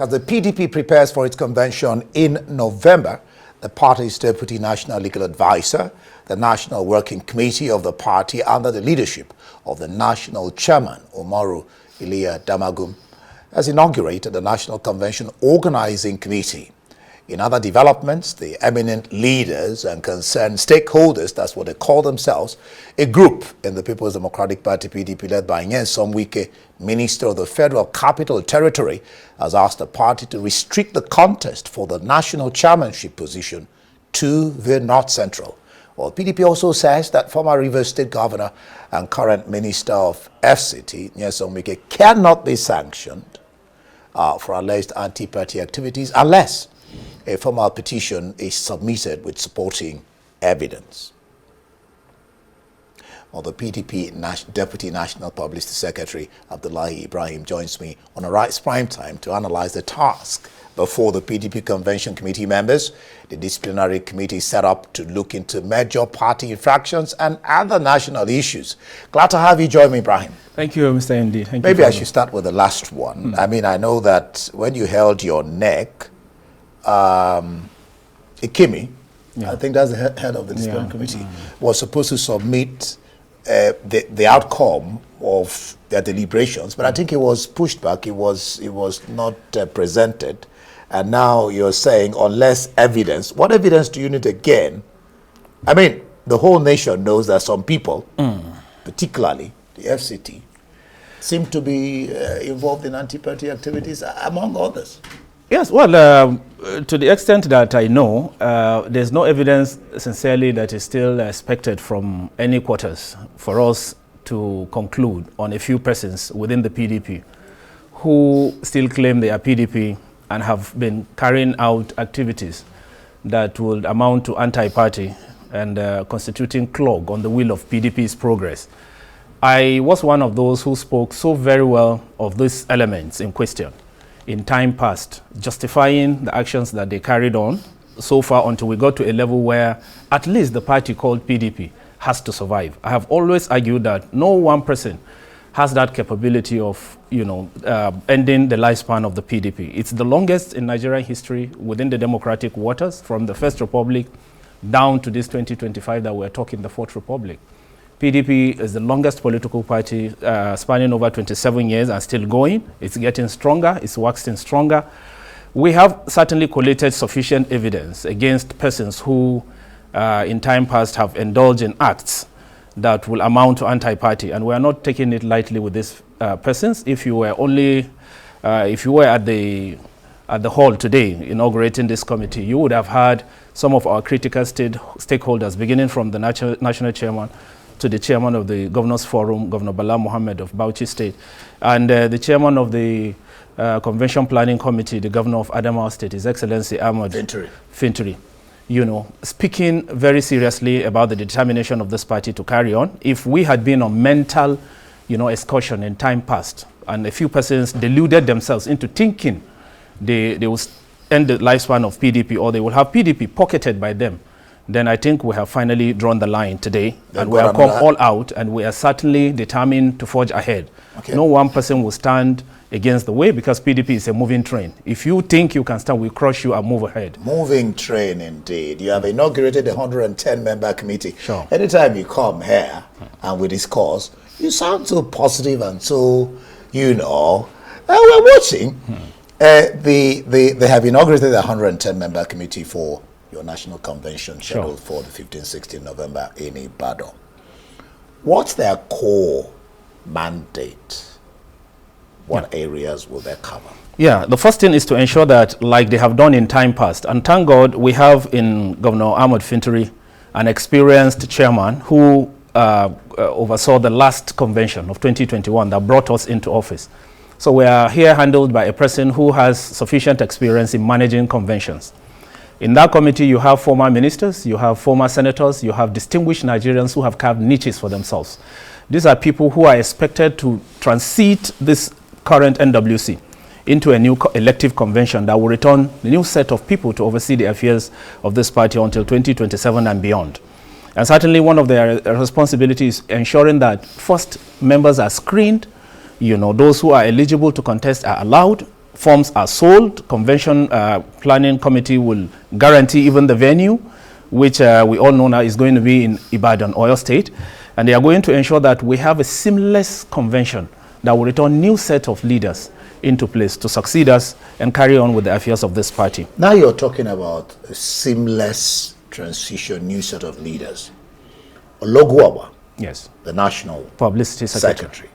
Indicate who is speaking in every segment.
Speaker 1: As the PDP prepares for its convention in November, the party's deputy national legal advisor, the National Working Committee of the party under the leadership of the national chairman, Umaru Iliya Damagum, has inaugurated the National Convention Organizing Committee. In other developments, the eminent leaders and concerned stakeholders, that's what they call themselves, a group in the People's Democratic Party PDP led by Wike, Minister of the Federal Capital Territory, has asked the party to restrict the contest for the national chairmanship position to the North Central. Well, PDP also says that former Rivers State Governor and current Minister of FCT, Wike, cannot be sanctioned for alleged anti-party activities unless a formal petition is submitted with supporting evidence. Well, the PDP Deputy National Publicity Secretary, Abdullahi Ibrahim, joins me on a Rights Prime Time to analyze the task before the PDP Convention Committee members. The disciplinary committee set up to look into major party infractions and other national issues. Glad to have you join me, Ibrahim.
Speaker 2: Thank you, Mr. Indeed.
Speaker 1: Maybe I should start with the last one. I mean, I know that when you held your neck, Ikimi, I think that's the head of the disciplinary committee, was supposed to submit the outcome of their deliberations, but I think it was pushed back. It was not presented, and now you're saying unless evidence. What evidence do you need again? I mean, the whole nation knows that some people, particularly the FCT, seem to be involved in anti-party activities, among others.
Speaker 2: Yes, well, to the extent that I know, there's no evidence, sincerely, that is still expected from any quarters for us to conclude on a few persons within the PDP who still claim they are PDP and have been carrying out activities that would amount to anti-party and constituting clog on the wheel of PDP's progress. I was one of those who spoke so very well of these elements in question in time past, justifying the actions that they carried on so far until we got to a level where at least the party called PDP has to survive. I have always argued that no one person has that capability of, ending the lifespan of the PDP. It's the longest in Nigerian history within the democratic waters, from the First Republic down to this 2025 that we're talking, the Fourth Republic. PDP is the longest political party spanning over 27 years and still going. It's getting stronger. It's waxing stronger. We have certainly collated sufficient evidence against persons who in time past have indulged in acts that will amount to anti-party, and we are not taking it lightly with these persons. If you were at the hall today inaugurating this committee, you would have heard some of our critical stakeholders, beginning from the national chairman to the chairman of the Governors Forum, Governor Bala Mohammed of Bauchi State, and the chairman of the Convention Planning Committee, the Governor of Adamawa State, His Excellency Ahmad Fintiri, speaking very seriously about the determination of this party to carry on. If we had been on mental, excursion in time past, and a few persons deluded themselves into thinking they will end the lifespan of PDP, or they will have PDP pocketed by them, then I think we have finally drawn the line today, and we have come all out, and we are certainly determined to forge ahead. Okay. No one person will stand against the way, because PDP is a moving train. If you think you can stand, we crush you and move ahead. Moving
Speaker 1: train indeed. You have inaugurated a 110-member committee.
Speaker 2: Sure.
Speaker 1: Anytime you come here and we discuss, you sound so positive and so, we're watching. They have inaugurated a 110-member committee for your national convention scheduled for the 15-16 November in Ibadan. What's their core mandate? What areas will they cover?
Speaker 2: Yeah, the first thing is to ensure that, like they have done in time past, and thank God we have in Governor Ahmad Fintiri an experienced chairman who oversaw the last convention of 2021 that brought us into office. So we are here handled by a person who has sufficient experience in managing conventions. In that committee, you have former ministers, you have former senators, you have distinguished Nigerians who have carved niches for themselves. These are people who are expected to transit this current NWC into a new elective convention that will return a new set of people to oversee the affairs of this party until 2027 and beyond. And certainly one of their responsibilities is ensuring that first members are screened, those who are eligible to contest are allowed, forms are sold. Convention planning committee will guarantee even the venue, which we all know now is going to be in Ibadan, Oyo State. And they are going to ensure that we have a seamless convention that will return new set of leaders into place to succeed us and carry on with the affairs of this party.
Speaker 1: Now you're talking about a seamless transition, new set of leaders. Ologuawa,
Speaker 2: yes,
Speaker 1: the National
Speaker 2: Publicity Secretary,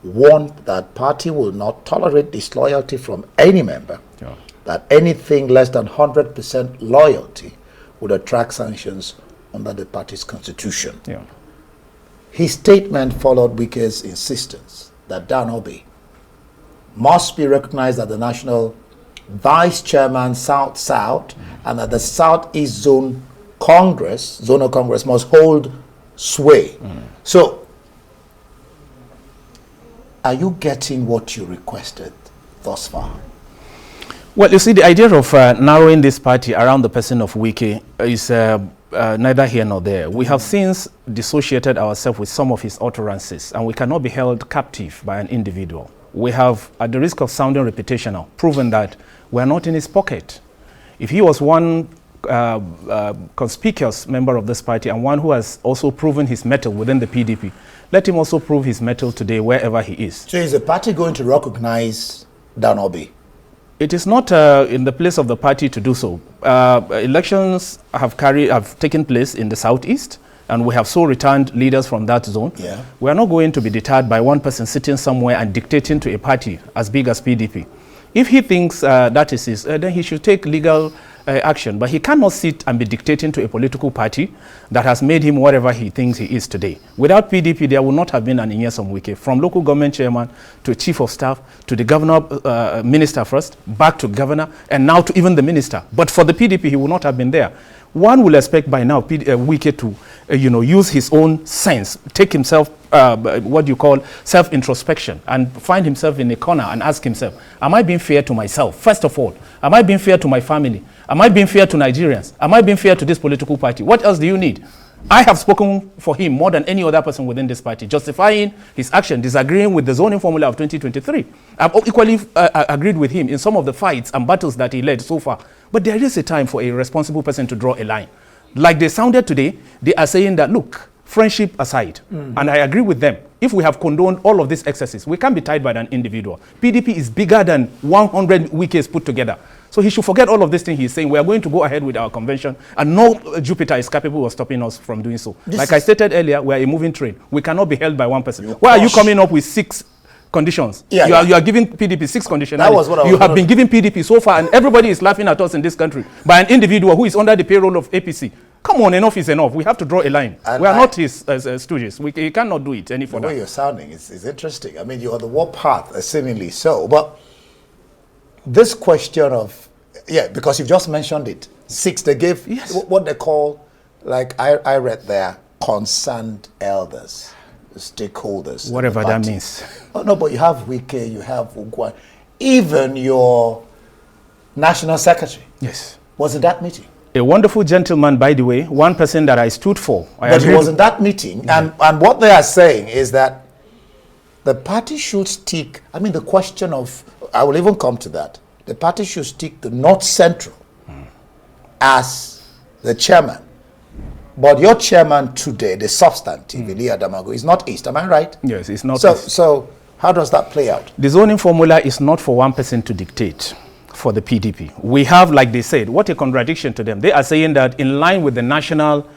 Speaker 1: warned that party will not tolerate disloyalty from any member,
Speaker 2: yeah,
Speaker 1: that anything less than 100% loyalty would attract sanctions under the party's constitution.
Speaker 2: yeah.
Speaker 1: His statement followed Wike's insistence that Dan Obi must be recognized as the national vice chairman South-South, and that the Southeast Zonal Congress must hold sway. So, are you getting what you requested thus far?
Speaker 2: Well, you see, the idea of narrowing this party around the person of Wike is neither here nor there. We have since dissociated ourselves with some of his utterances, and we cannot be held captive by an individual. We have, at the risk of sounding reputational, proven that we are not in his pocket. If he was one conspicuous member of this party and one who has also proven his mettle within the PDP, let him also prove his mettle today wherever he is.
Speaker 1: So is the party going to recognize Dan Obi?
Speaker 2: It is not in the place of the party to do so. Elections have taken place in the Southeast, and we have so returned leaders from that zone.
Speaker 1: Yeah.
Speaker 2: We are not going to be deterred by one person sitting somewhere and dictating to a party as big as PDP. If he thinks that is his, then he should take legal action. But he cannot sit and be dictating to a political party that has made him whatever he thinks he is today. Without PDP, there would not have been an Inyesom Wike, from local government chairman to chief of staff to the governor, minister first, back to governor, and now to even the minister. But for the PDP, he would not have been there. One will expect by now Wike to use his own sense, take himself, what you call self-introspection, and find himself in a corner and ask himself, am I being fair to myself? First of all, am I being fair to my family? Am I being fair to Nigerians? Am I being fair to this political party? What else do you need? I have spoken for him more than any other person within this party, justifying his action, disagreeing with the zoning formula of 2023. I've equally agreed with him in some of the fights and battles that he led so far. But there is a time for a responsible person to draw a line. Like they sounded today, they are saying that, look, friendship aside, and I agree with them, if we have condoned all of these excesses, we can't be tied by an individual. PDP is bigger than 100 Wikes put together. So he should forget all of this thing he's saying. We are going to go ahead with our convention, and no Jupiter is capable of stopping us from doing so. Like I stated earlier, we are a moving train. We cannot be held by one person. Why are you coming up with 6 conditions?
Speaker 1: Yeah,
Speaker 2: you are giving PDP 6 conditions.
Speaker 1: That was what I was
Speaker 2: You have been giving PDP so far, and everybody is laughing at us in this country by an individual who is under the payroll of APC. Come on, enough is enough. We have to draw a line. And we are not his stooges. We cannot do it any further.
Speaker 1: The way you're sounding is interesting. I mean, you're on the warpath, seemingly so. But this question of, because you just mentioned it, 6, they gave what they call, like I read there, concerned elders, stakeholders.
Speaker 2: Whatever that means.
Speaker 1: Oh, no, but you have Wike, you have Ugwa, even your national secretary.
Speaker 2: Yes.
Speaker 1: Was in that meeting.
Speaker 2: A wonderful gentleman, by the way, one person that I stood for.
Speaker 1: But he was in that meeting, and what they are saying is that the party should stick, I mean, the question of, I will even come to that, the party should stick to North Central as the chairman. But your chairman today, the substantive, Elia Damago, is not East, am I right?
Speaker 2: Yes, it's not
Speaker 1: so,
Speaker 2: East.
Speaker 1: So how does that play out?
Speaker 2: The zoning formula is not for one person to dictate for the PDP. We have, like they said, what a contradiction to them. They are saying that in line with the national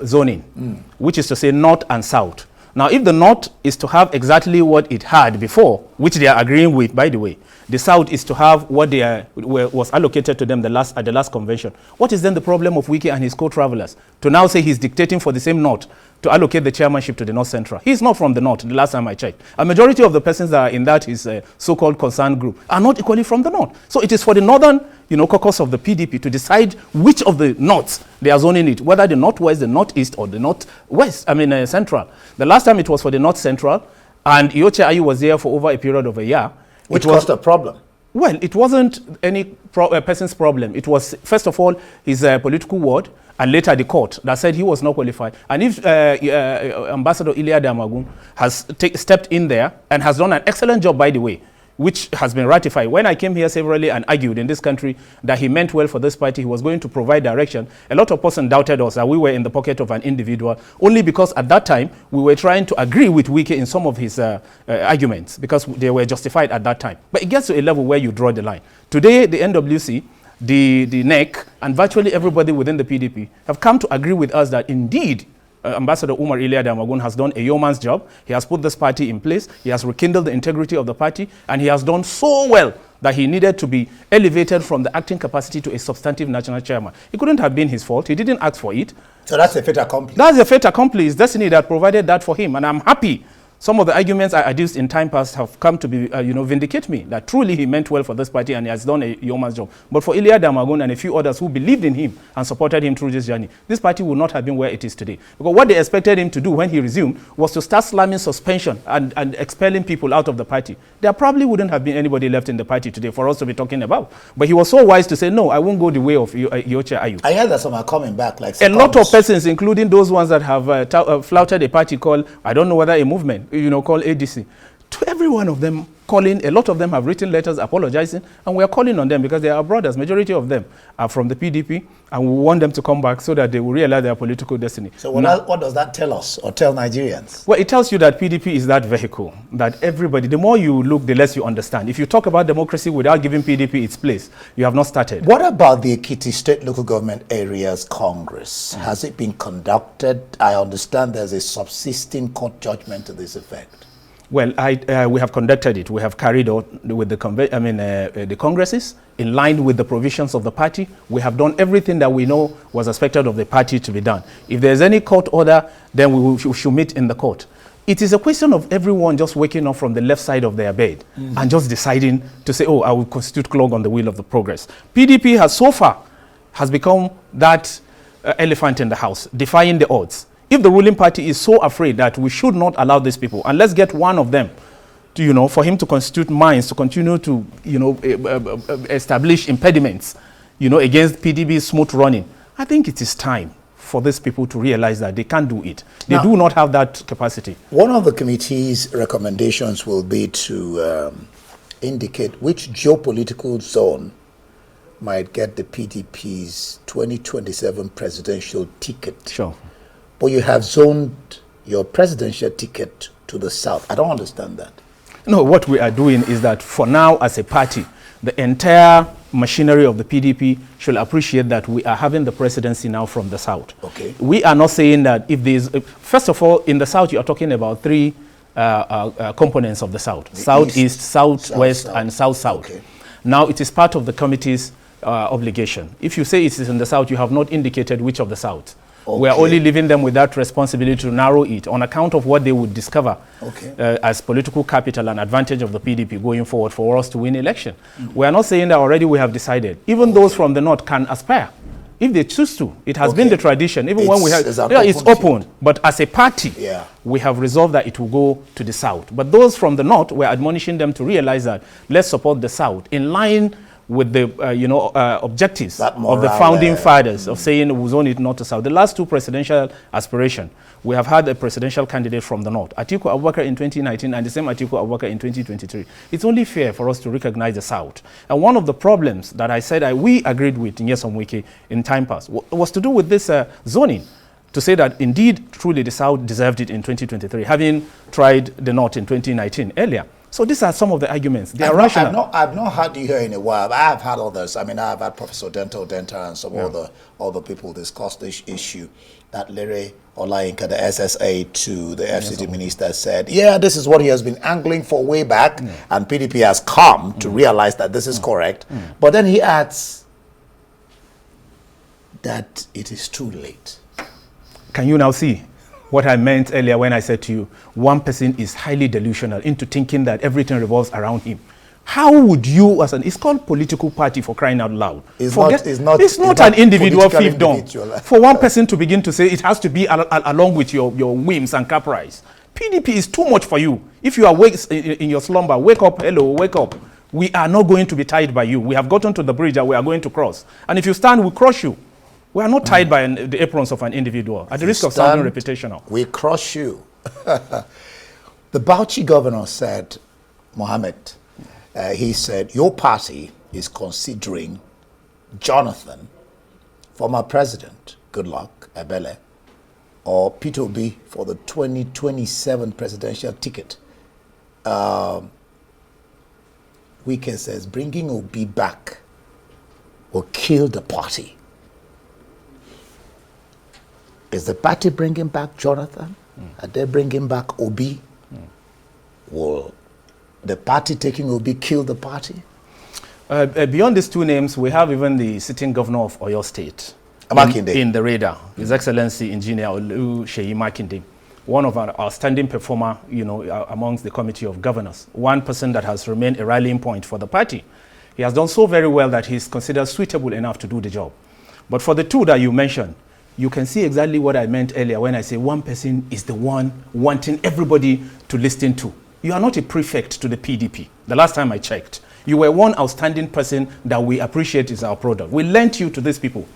Speaker 2: zoning, which is to say north and south. Now, if the north is to have exactly what it had before, which they are agreeing with, by the way, the south is to have what was allocated to them at the last convention. What is then the problem of Wike and his co-travelers to now say he's dictating for the same north to allocate the chairmanship to the North Central? He's not from the north, the last time I checked. A majority of the persons that are in that his so-called concerned group are not equally from the north. So it is for the northern caucus of the PDP to decide which of the norths they are zoning it, whether the northwest, the northeast, or the northwest, central. The last time it was for the North Central, and Ioche Ayu was there for over a period of a year.
Speaker 1: Which caused a problem.
Speaker 2: Well, it wasn't any person's problem. It was, first of all, his political ward, and later the court that said he was not qualified. And if Ambassador Ilia Damagun has stepped in there and has done an excellent job, by the way, which has been ratified. When I came here severally and argued in this country that he meant well for this party, he was going to provide direction, a lot of persons doubted us that we were in the pocket of an individual, only because at that time we were trying to agree with Wike in some of his arguments, because they were justified at that time. But it gets to a level where you draw the line. Today, the NWC, the NEC, and virtually everybody within the PDP have come to agree with us that indeed Ambassador Umar Iliya Damagun has done a yeoman's job. He has put this party in place. He has rekindled the integrity of the party, and he has done so well that he needed to be elevated from the acting capacity to a substantive national chairman. It couldn't have been his fault. He didn't ask for it.
Speaker 1: So that's a fait accompli.
Speaker 2: That's a fait accompli. It's destiny that provided that for him, and I'm happy. Some of the arguments I adduced in time past have come to be, vindicate me, that truly he meant well for this party and he has done a yeoman's job. But for Iliya Damagun and a few others who believed in him and supported him through this journey, this party would not have been where it is today. Because what they expected him to do when he resumed was to start slamming suspension and expelling people out of the party. There probably wouldn't have been anybody left in the party today for us to be talking about. But he was so wise to say, no, I won't go the way of Yoche Ayu.
Speaker 1: I heard that some are coming back. Like
Speaker 2: a lot of persons, including those ones that have flouted a party called, I don't know whether a movement, called ADC. To every one of them calling, a lot of them have written letters apologizing, and we are calling on them because they are our brothers. Majority of them are from the PDP, and we want them to come back so that they will realize their political destiny.
Speaker 1: So what does that tell us or tell Nigerians?
Speaker 2: Well, it tells you that PDP is that vehicle, that everybody, the more you look, the less you understand. If you talk about democracy without giving PDP its place, you have not started.
Speaker 1: What about the Ekiti State Local Government Areas Congress? Has it been conducted? I understand there's a subsisting court judgment to this effect.
Speaker 2: Well, we have conducted it. We have carried out with the congresses in line with the provisions of the party. We have done everything that we know was expected of the party to be done. If there's any court order, then we should meet in the court. It is a question of everyone just waking up from the left side of their bed and just deciding to say, oh, I will constitute clog on the wheel of the progress. PDP has so far become that elephant in the house, defying the odds. If the ruling party is so afraid that we should not allow these people, and let's get one of them, to, for him to constitute minds, to continue to, establish impediments, against PDP's smooth running, I think it is time for these people to realize that they can't do it. They do not have that capacity.
Speaker 1: One of the committee's recommendations will be to indicate which geopolitical zone might get the PDP's 2027 presidential ticket.
Speaker 2: Sure.
Speaker 1: But you have zoned your presidential ticket to the south. I don't understand that.
Speaker 2: No, what we are doing is that for now, as a party, the entire machinery of the PDP should appreciate that we are having the presidency now from the south.
Speaker 1: Okay.
Speaker 2: We are not saying that if there's, first of all, in the south, you are talking about three components of the south: southeast, southwest, and south-south. Okay. Now, it is part of the committee's obligation. If you say it is in the south, you have not indicated which of the south. Okay. We are only leaving them with that responsibility to narrow it on account of what they would discover as political capital and advantage of the PDP going forward for us to win election. We are not saying that already we have decided. Even those from the north can aspire if they choose to. It has been the tradition. Even when we have, it's open. But as a party, we have resolved that it will go to the south. But those from the north, we're admonishing them to realize that let's support the south in line with the objectives of the founding fathers of saying we zone it north to south. The last two presidential aspirations, we have had a presidential candidate from the north, Atiku Abubakar in 2019 and the same Atiku Abubakar in 2023. It's only fair for us to recognize the south. And one of the problems that I said we agreed with Nyesom Wike in time past was to do with this zoning, to say that indeed, truly the south deserved it in 2023, having tried the north in 2019 earlier. So these are some of the arguments. They are rational.
Speaker 1: I've not had you here in a while. I have had others. I mean, I've had Professor Denta and some other people discuss this issue. That Lere Olayinka, the SSA to the FCT minister, said, yeah, this is what he has been angling for way back, and PDP has come to realize that this is correct. But then he adds that it is too late.
Speaker 2: Can you now see what I meant earlier when I said to you, one person is highly delusional into thinking that everything revolves around him? How would you, it's called political party, for crying out loud. It's not an individual fiefdom. For one person to begin to say it has to be along with your whims and caprice. PDP is too much for you. If you are in your slumber, wake up, hello, wake up. We are not going to be tied by you. We have gotten to the bridge that we are going to cross. And if you stand, we crush you. We are not tied by the aprons of an individual, at the risk of sounding reputational.
Speaker 1: We crush you. The Bauchi governor said, Mohammed, he said, your party is considering Jonathan, former president, Goodluck Ebele, or Peter Obi for the 2027 presidential ticket. Wike says, bringing Obi back will kill the party. Is the party bringing back Jonathan? Are they bringing back Obi? Will the party taking Obi kill the party?
Speaker 2: Beyond these two names, we have even the sitting governor of Oyo State in the radar. His Excellency Engineer Oluseyi Makinde, one of our outstanding performer, amongst the Committee of Governors. One person that has remained a rallying point for the party. He has done so very well that he's considered suitable enough to do the job. But for the two that you mentioned, you can see exactly what I meant earlier when I say one person is the one wanting everybody to listen to. You are not a prefect to the PDP. The last time I checked, you were one outstanding person that we appreciate is our product. We lent you to these people.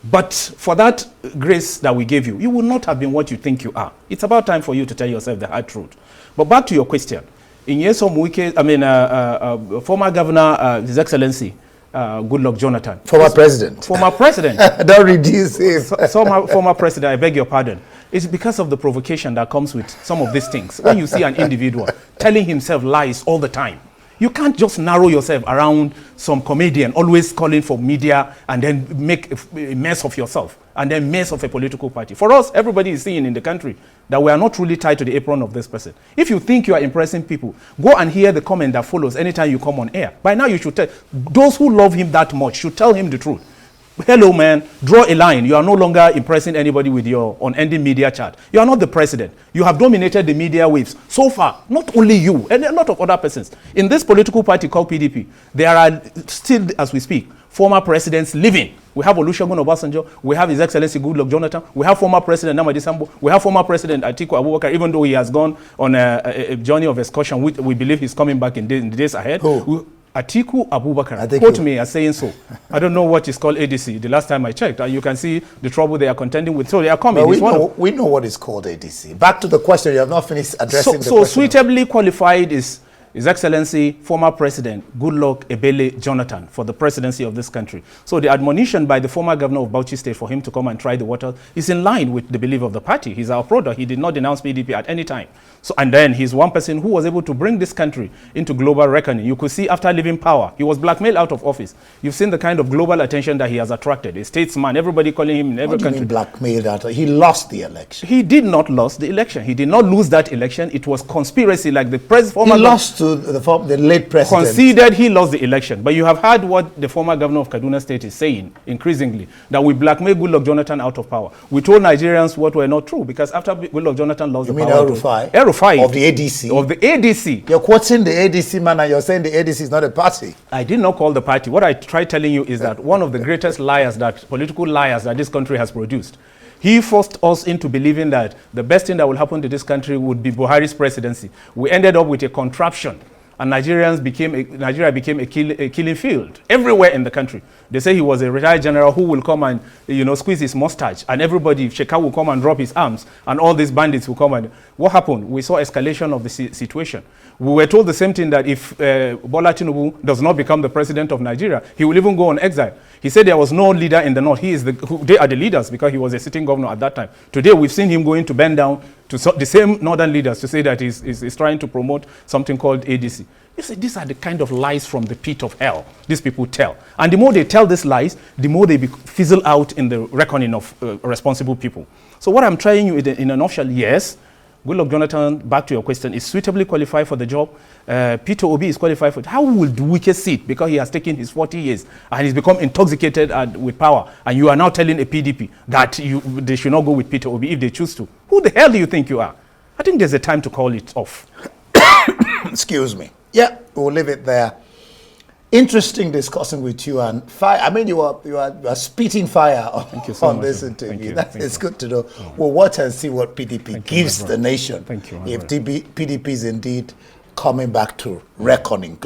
Speaker 2: But for that grace that we gave you, you will not have been what you think you are. It's about time for you to tell yourself the hard truth. But back to your question. In Nyesom Wike, former governor, His Excellency, Goodluck Jonathan.
Speaker 1: Former president.
Speaker 2: Former president.
Speaker 1: Don't reduce him.
Speaker 2: Former president, I beg your pardon. It's because of the provocation that comes with some of these things. When you see an individual telling himself lies all the time, you can't just narrow yourself around some comedian always calling for media and then make a mess of yourself and then mess of a political party. For us, everybody is seeing in the country that we are not really tied to the apron of this person. If you think you are impressing people, go and hear the comment that follows anytime you come on air. By now you should tell, those who love him that much should tell him the truth. Hello, man, draw a line. You are no longer impressing anybody with your unending media chat. You are not the president. You have dominated the media waves so far. Not only you, and a lot of other persons. In this political party called PDP, there are still, as we speak, former presidents living. We have Olusegun Obasanjo. We have His Excellency Goodluck Jonathan. We have former President Namadi Sambo. We have former President Atiku Abubakar, even though he has gone on a journey of excursion, which we believe he's coming back in the days ahead. Atiku Abubakar, quote me as saying so. I don't know what is called ADC. The last time I checked, you can see the trouble they are contending with. So they are coming.
Speaker 1: We know what is called ADC. Back to the question, you have not finished addressing the question.
Speaker 2: So suitably qualified is His Excellency, former President Goodluck Ebele Jonathan for the presidency of this country. So the admonition by the former governor of Bauchi State for him to come and try the water is in line with the belief of the party. He's our product. He did not denounce PDP at any time. So, and then he's one person who was able to bring this country into global reckoning. You could see after leaving power, he was blackmailed out of office. You've seen the kind of global attention that he has attracted. A statesman, everybody calling him in every country.
Speaker 1: What do you mean blackmailed out? He lost the election.
Speaker 2: He did not lose the election. He did not lose that election. It was conspiracy, like the former.
Speaker 1: He lost to the late president.
Speaker 2: Conceded he lost the election. But you have heard what the former governor of Kaduna State is saying increasingly, that we blackmailed Goodluck Jonathan out of power. We told Nigerians what were not true, because after Goodluck Jonathan lost the power.
Speaker 1: El Rufai of the ADC.
Speaker 2: Of the ADC.
Speaker 1: You're quoting the ADC man and you're saying the ADC is not a party.
Speaker 2: I did not call the party. What I tried telling you is that one of the greatest liars, political liars that this country has produced, he forced us into believing that the best thing that will happen to this country would be Buhari's presidency. We ended up with a contraption. And Nigeria became a killing field everywhere in the country. They say he was a retired general who will come and squeeze his mustache, and everybody, Sheka will come and drop his arms, and all these bandits will come. And what happened? We saw escalation of the situation. We were told the same thing, that if Bola Tinubu does not become the president of Nigeria, he will even go on exile. He said there was no leader in the north. They are the leaders, because he was a sitting governor at that time. Today we've seen him going to bend down to the same northern leaders to say that he's trying to promote something called ADC. You see, these are the kind of lies from the pit of hell these people tell. And the more they tell these lies, the more they fizzle out in the reckoning of responsible people. So what I'm trying you in a nutshell, yes, Goodluck Jonathan, back to your question, is suitably qualified for the job. Peter Obi is qualified for it. How will Wike sit? Because he has taken his 40 years and he's become intoxicated with power. And you are now telling a PDP that they should not go with Peter Obi if they choose to. Who the hell do you think you are? I think there's a time to call it off.
Speaker 1: Excuse me. Yeah, we'll leave it there. Interesting discussing with you, and fire. I mean, you are spitting fire on this interview. It's good to know. We'll watch and see what PDP gives the nation.
Speaker 2: Thank you.
Speaker 1: If PDP is indeed coming back to reckoning,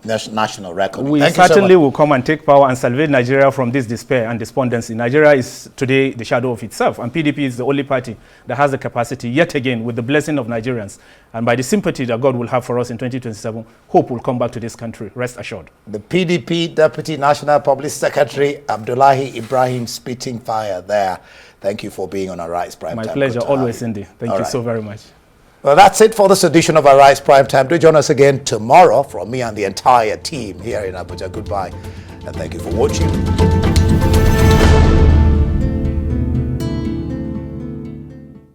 Speaker 1: national reckoning.
Speaker 2: We certainly will come and take power and salvage Nigeria from this despair and despondency. Nigeria is today the shadow of itself, and PDP is the only party that has the capacity, yet again, with the blessing of Nigerians, and by the sympathy that God will have for us in 2027, hope will come back to this country, rest assured. The
Speaker 1: PDP Deputy National Public Secretary, Abdullahi Ibrahim, spitting fire there. Thank you for being on Arise Prime Time.
Speaker 2: My pleasure, always, Cindy. Thank you so very much.
Speaker 1: Well, that's it for this edition of Arise Prime Time. Do join us again tomorrow from me and the entire team here in Abuja. Goodbye, and thank you for watching.